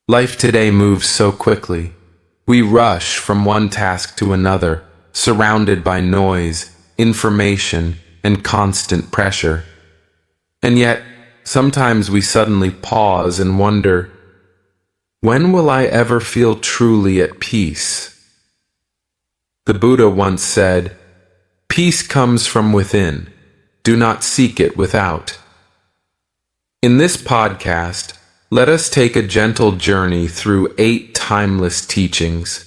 Life today moves so quickly. We rush from one task to another, surrounded by noise, information, and constant pressure. And yet, sometimes we suddenly pause and wonder, when will I ever feel truly at peace? The Buddha once said, "Peace comes from within. Do not seek it without." In this podcast, let us take a gentle journey through 8 timeless teachings.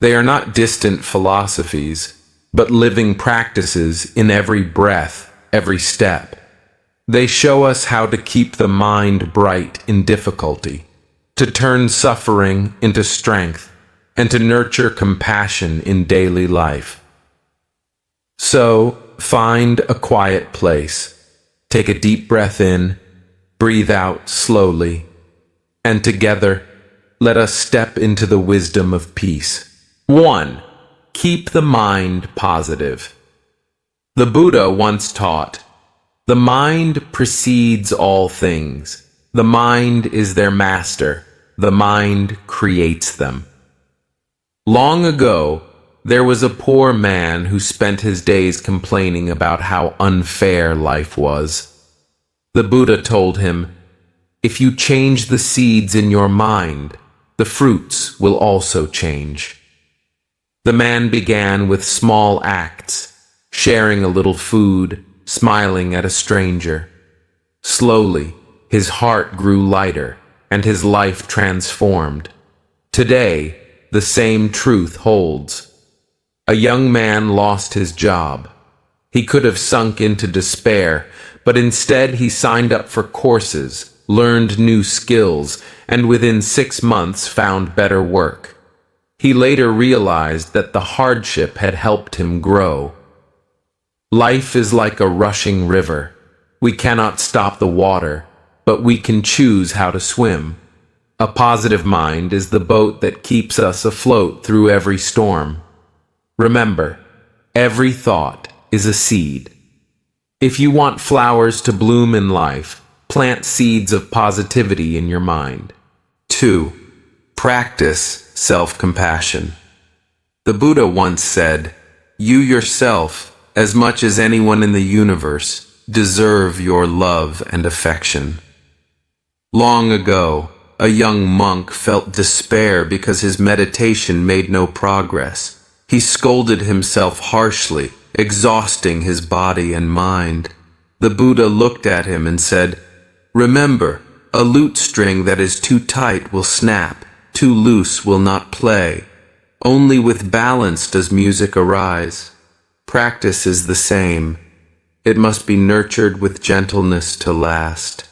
They are not distant philosophies, but living practices in every breath, every step. They show us how to keep the mind bright in difficulty, to turn suffering into strength, and to nurture compassion in daily life. So, find a quiet place, take a deep breath in, breathe out slowly, and together, let us step into the wisdom of peace. 1. Keep the mind positive. The Buddha once taught, "The mind precedes all things. The mind is their master. The mind creates them." Long ago, there was a poor man who spent his days complaining about how unfair life was. The Buddha told him, "If you change the seeds in your mind, the fruits will also change." The man began with small acts, sharing a little food, smiling at a stranger. Slowly, his heart grew lighter, and his life transformed. Today, the same truth holds. A young man lost his job. He could have sunk into despair, but instead he signed up for courses, learned new skills, and within 6 months found better work. He later realized that the hardship had helped him grow. Life is like a rushing river. We cannot stop the water, but we can choose how to swim. A positive mind is the boat that keeps us afloat through every storm. Remember, every thought is a seed. If you want flowers to bloom in life, plant seeds of positivity in your mind. 2. Practice self-compassion. The Buddha once said, "You yourself, as much as anyone in the universe, deserve your love and affection." Long ago, a young monk felt despair because his meditation made no progress. He scolded himself harshly, exhausting his body and mind. The Buddha looked at him and said, "Remember, a lute string that is too tight will snap, too loose will not play. Only with balance does music arise. Practice is the same. It must be nurtured with gentleness to last."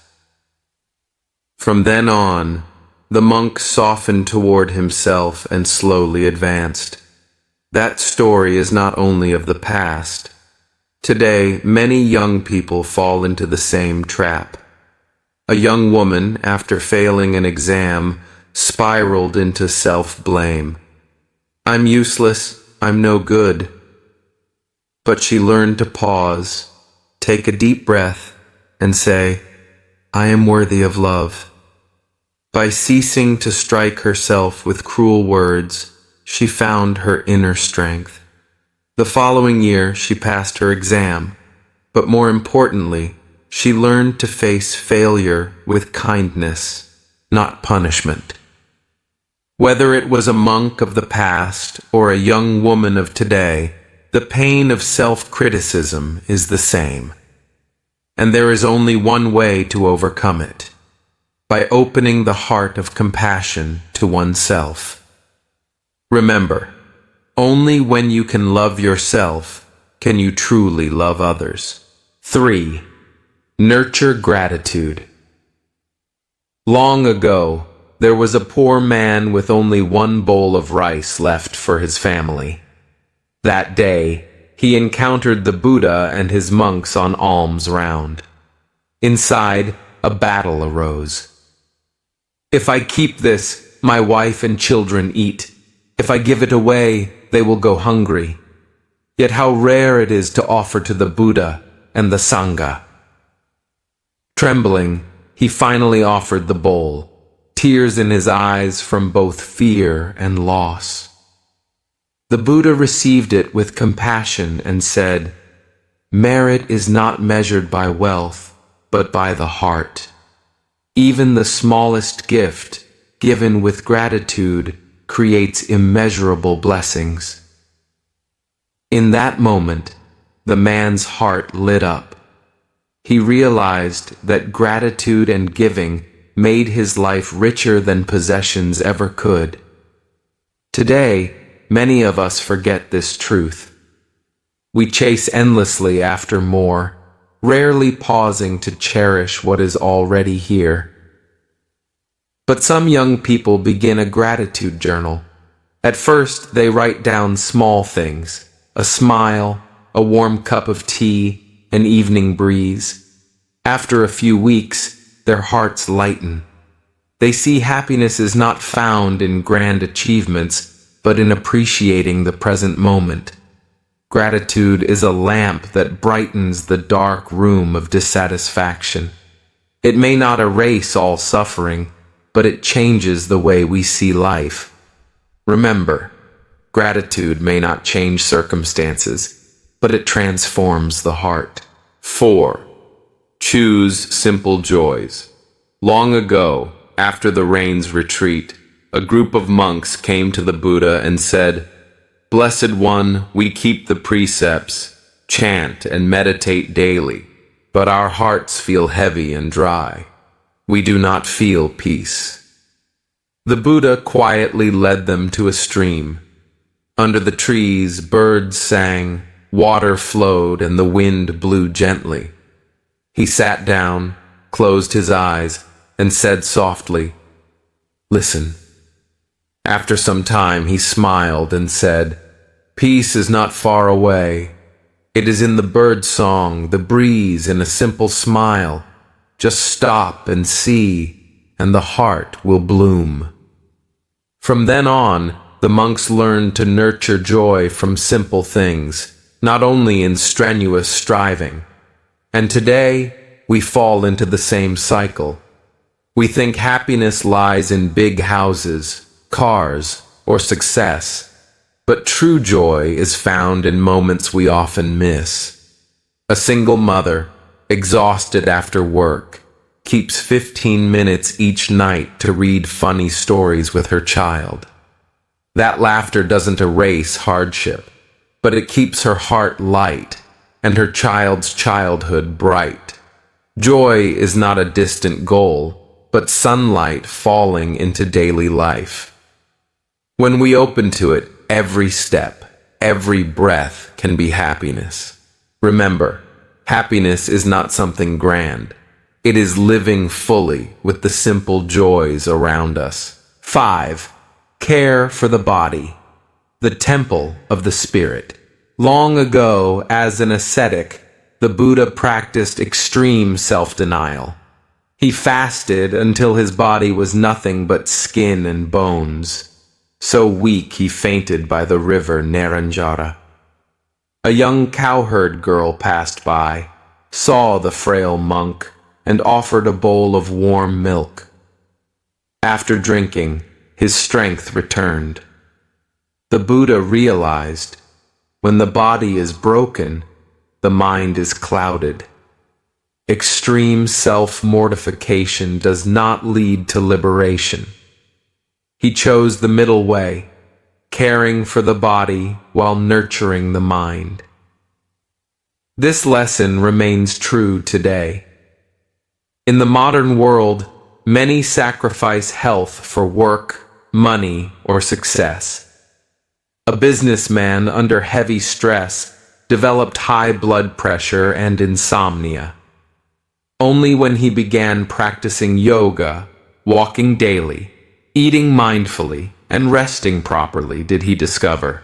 From then on, the monk softened toward himself and slowly advanced. That story is not only of the past. Today, many young people fall into the same trap. A young woman, after failing an exam, spiraled into self-blame. "I'm useless, I'm no good." But she learned to pause, take a deep breath, and say, "I am worthy of love." By ceasing to strike herself with cruel words, she found her inner strength. The following year, she passed her exam, but more importantly, she learned to face failure with kindness, not punishment. Whether it was a monk of the past or a young woman of today, the pain of self-criticism is the same. And there is only one way to overcome it: by opening the heart of compassion to oneself. Remember, only when you can love yourself can you truly love others. 3. Nurture gratitude. Long ago, there was a poor man with only 1 bowl of rice left for his family. That day, he encountered the Buddha and his monks on alms round. Inside, a battle arose. "If I keep this, my wife and children eat. If I give it away, they will go hungry. Yet how rare it is to offer to the Buddha and the Sangha." Trembling, he finally offered the bowl. tears in his eyes from both fear and loss. The Buddha received it with compassion and said, "Merit is not measured by wealth, but by the heart. Even the smallest gift, given with gratitude, creates immeasurable blessings." In that moment, the man's heart lit up. He realized that gratitude and giving made his life richer than possessions ever could. Today, many of us forget this truth. We chase endlessly after more, rarely pausing to cherish what is already here. But some young people begin a gratitude journal. At first, they write down small things: a smile, a warm cup of tea, an evening breeze. After a few weeks, their hearts lighten. They see happiness is not found in grand achievements, but in appreciating the present moment. Gratitude is a lamp that brightens the dark room of dissatisfaction. It may not erase all suffering, but it changes the way we see life. Remember, gratitude may not change circumstances, but it transforms the heart. 4. Choose simple joys. Long ago, after the rain's retreat, a group of monks came to the Buddha and said, "Blessed One, we keep the precepts, chant and meditate daily, but our hearts feel heavy and dry. We do not feel peace." The Buddha quietly led them to a stream. Under the trees, birds sang, water flowed, and the wind blew gently. He sat down, closed his eyes, and said softly, "Listen." After some time he smiled and said, "Peace is not far away. It is in the bird song, the breeze, and a simple smile. Just stop and see, and the heart will bloom." From then on, the monks learned to nurture joy from simple things, not only in strenuous striving. And today, we fall into the same cycle. We think happiness lies in big houses, cars, or success, but true joy is found in moments we often miss. A single mother, exhausted after work, keeps 15 minutes each night to read funny stories with her child. That laughter doesn't erase hardship, but it keeps her heart light and her child's childhood bright. Joy is not a distant goal, but sunlight falling into daily life. When we open to it, every step, every breath can be happiness. Remember, happiness is not something grand. It is living fully with the simple joys around us. 5. Care for the body, the temple of the spirit. Long ago, as an ascetic, the Buddha practiced extreme self-denial. He fasted until his body was nothing but skin and bones. So weak he fainted by the river Naranjara. A young cowherd girl passed by, saw the frail monk, and offered a bowl of warm milk. After drinking, his strength returned. The Buddha realized, when the body is broken, the mind is clouded. Extreme self-mortification does not lead to liberation. He chose the middle way, caring for the body while nurturing the mind. This lesson remains true today. In the modern world, many sacrifice health for work, money, or success. A businessman under heavy stress developed high blood pressure and insomnia. Only when he began practicing yoga, walking daily, eating mindfully, and resting properly did he discover,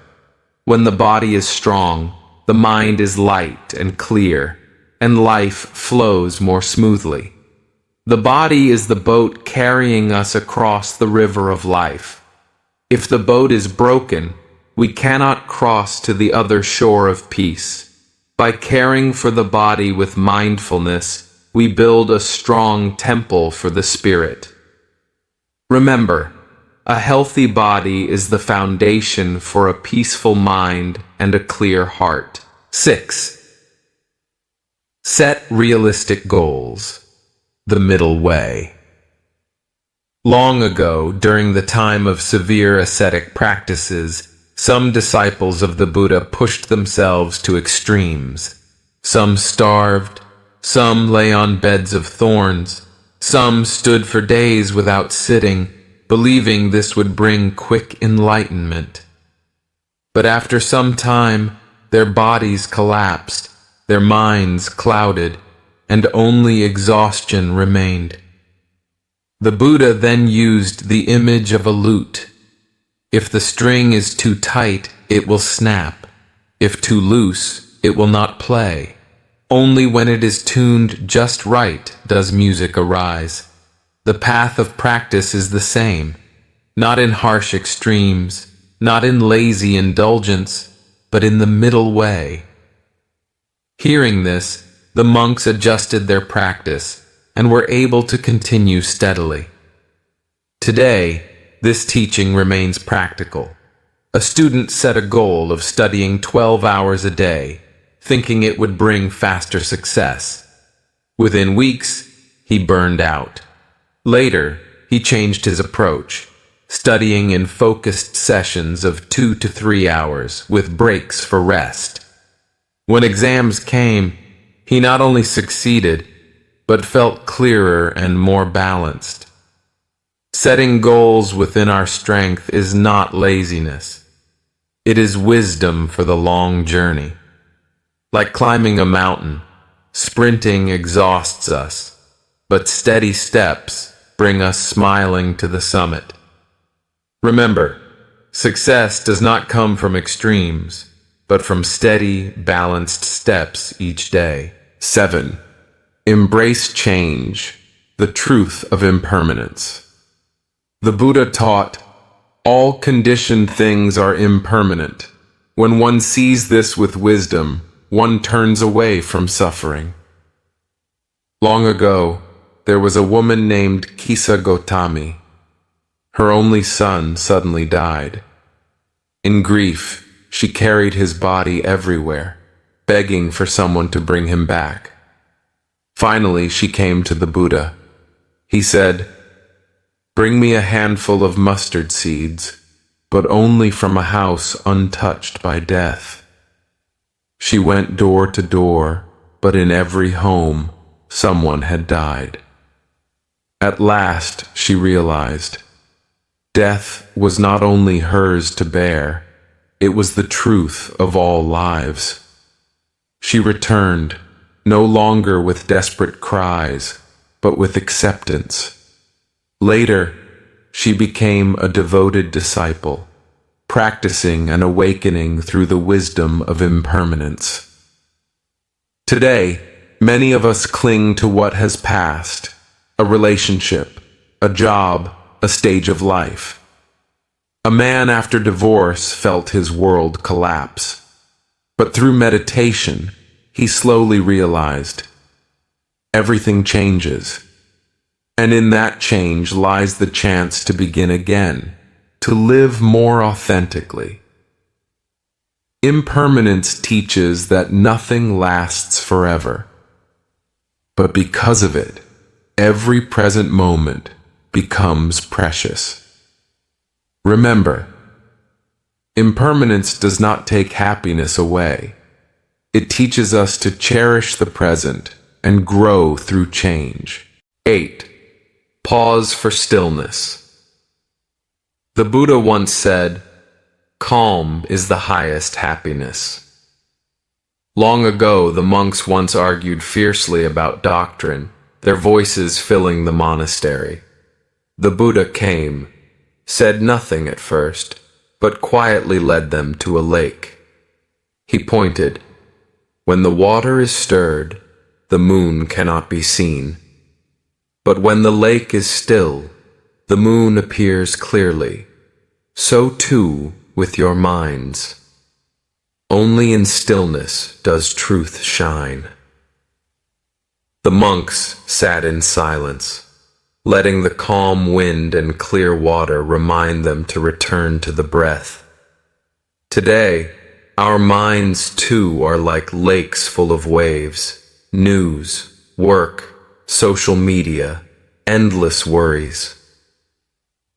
when the body is strong, the mind is light and clear, and life flows more smoothly. The body is the boat carrying us across the river of life. If the boat is broken, we cannot cross to the other shore of peace. By caring for the body with mindfulness, we build a strong temple for the spirit. Remember, a healthy body is the foundation for a peaceful mind and a clear heart. 6. Set realistic goals. The middle way. Long ago, during the time of severe ascetic practices, some disciples of the Buddha pushed themselves to extremes. Some starved, some lay on beds of thorns, some stood for days without sitting, believing this would bring quick enlightenment. But after some time, their bodies collapsed, their minds clouded, and only exhaustion remained. The Buddha then used the image of a lute. If the string is too tight, it will snap. If too loose, it will not play. Only when it is tuned just right does music arise. The path of practice is the same, not in harsh extremes, not in lazy indulgence, but in the middle way. Hearing this, the monks adjusted their practice and were able to continue steadily. Today, this teaching remains practical. A student set a goal of studying 12 hours a day, thinking it would bring faster success. Within weeks, he burned out. Later, he changed his approach, studying in focused sessions of 2 to 3 hours with breaks for rest. When exams came, he not only succeeded, but felt clearer and more balanced. Setting goals within our strength is not laziness. It is wisdom for the long journey. Like climbing a mountain, sprinting exhausts us, but steady steps bring us smiling to the summit. Remember, success does not come from extremes, but from steady, balanced steps each day. 7. Embrace change, the truth of impermanence. The Buddha taught, all conditioned things are impermanent. When one sees this with wisdom, one turns away from suffering. Long ago, there was a woman named Kisa Gotami. Her only son suddenly died. In grief, she carried his body everywhere, begging for someone to bring him back. Finally, she came to the Buddha. He said, "Bring me a handful of mustard seeds, but only from a house untouched by death." She went door to door, but in every home, someone had died. At last, she realized, death was not only hers to bear, it was the truth of all lives. She returned, no longer with desperate cries, but with acceptance. Later, she became a devoted disciple, practicing an awakening through the wisdom of impermanence. Today, many of us cling to what has passed, a relationship, a job, a stage of life. A man after divorce felt his world collapse, but through meditation, he slowly realized, everything changes. And in that change lies the chance to begin again, to live more authentically. Impermanence teaches that nothing lasts forever. But because of it, every present moment becomes precious. Remember, impermanence does not take happiness away. It teaches us to cherish the present and grow through change. 8. Pause for stillness. The Buddha once said, "Calm is the highest happiness." Long ago, the monks once argued fiercely about doctrine, their voices filling the monastery. The Buddha came, said nothing at first, but quietly led them to a lake. He pointed, "When the water is stirred, the moon cannot be seen. But when the lake is still, the moon appears clearly. So too with your minds. Only in stillness does truth shine." The monks sat in silence, letting the calm wind and clear water remind them to return to the breath. Today, our minds too are like lakes full of waves, news, work, social media, endless worries.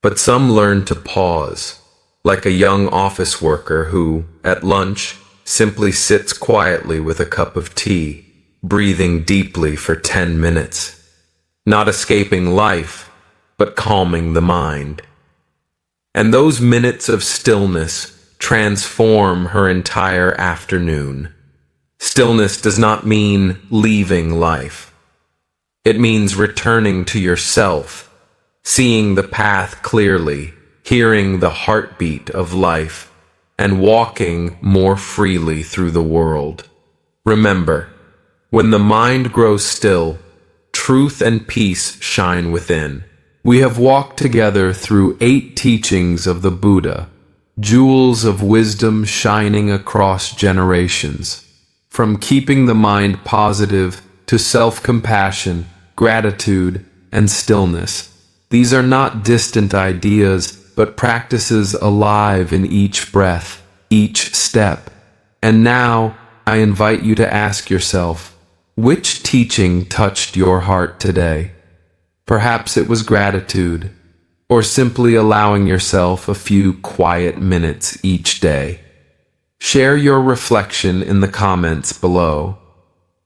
But some learn to pause, like a young office worker who, at lunch, simply sits quietly with a cup of tea, breathing deeply for 10 minutes, not escaping life, but calming the mind. And those minutes of stillness transform her entire afternoon. Stillness does not mean leaving life. It means returning to yourself, seeing the path clearly, hearing the heartbeat of life, and walking more freely through the world. Remember, when the mind grows still, truth and peace shine within. We have walked together through 8 teachings of the Buddha, jewels of wisdom shining across generations. From keeping the mind positive to self-compassion, gratitude, and stillness. These are not distant ideas, but practices alive in each breath, each step. And now, I invite you to ask yourself, which teaching touched your heart today? Perhaps it was gratitude, or simply allowing yourself a few quiet minutes each day. Share your reflection in the comments below.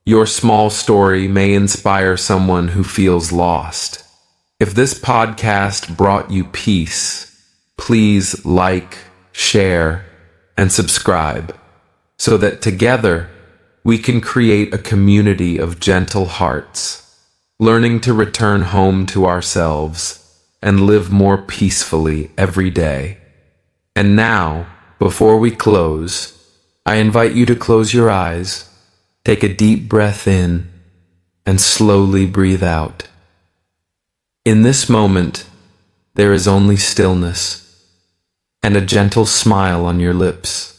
Your small story may inspire someone who feels lost. If this podcast brought you peace, please like, share, and subscribe so that together we can create a community of gentle hearts, learning to return home to ourselves and live more peacefully every day. And now, before we close, I invite you to close your eyes, take a deep breath in, and slowly breathe out. In this moment, there is only stillness and a gentle smile on your lips.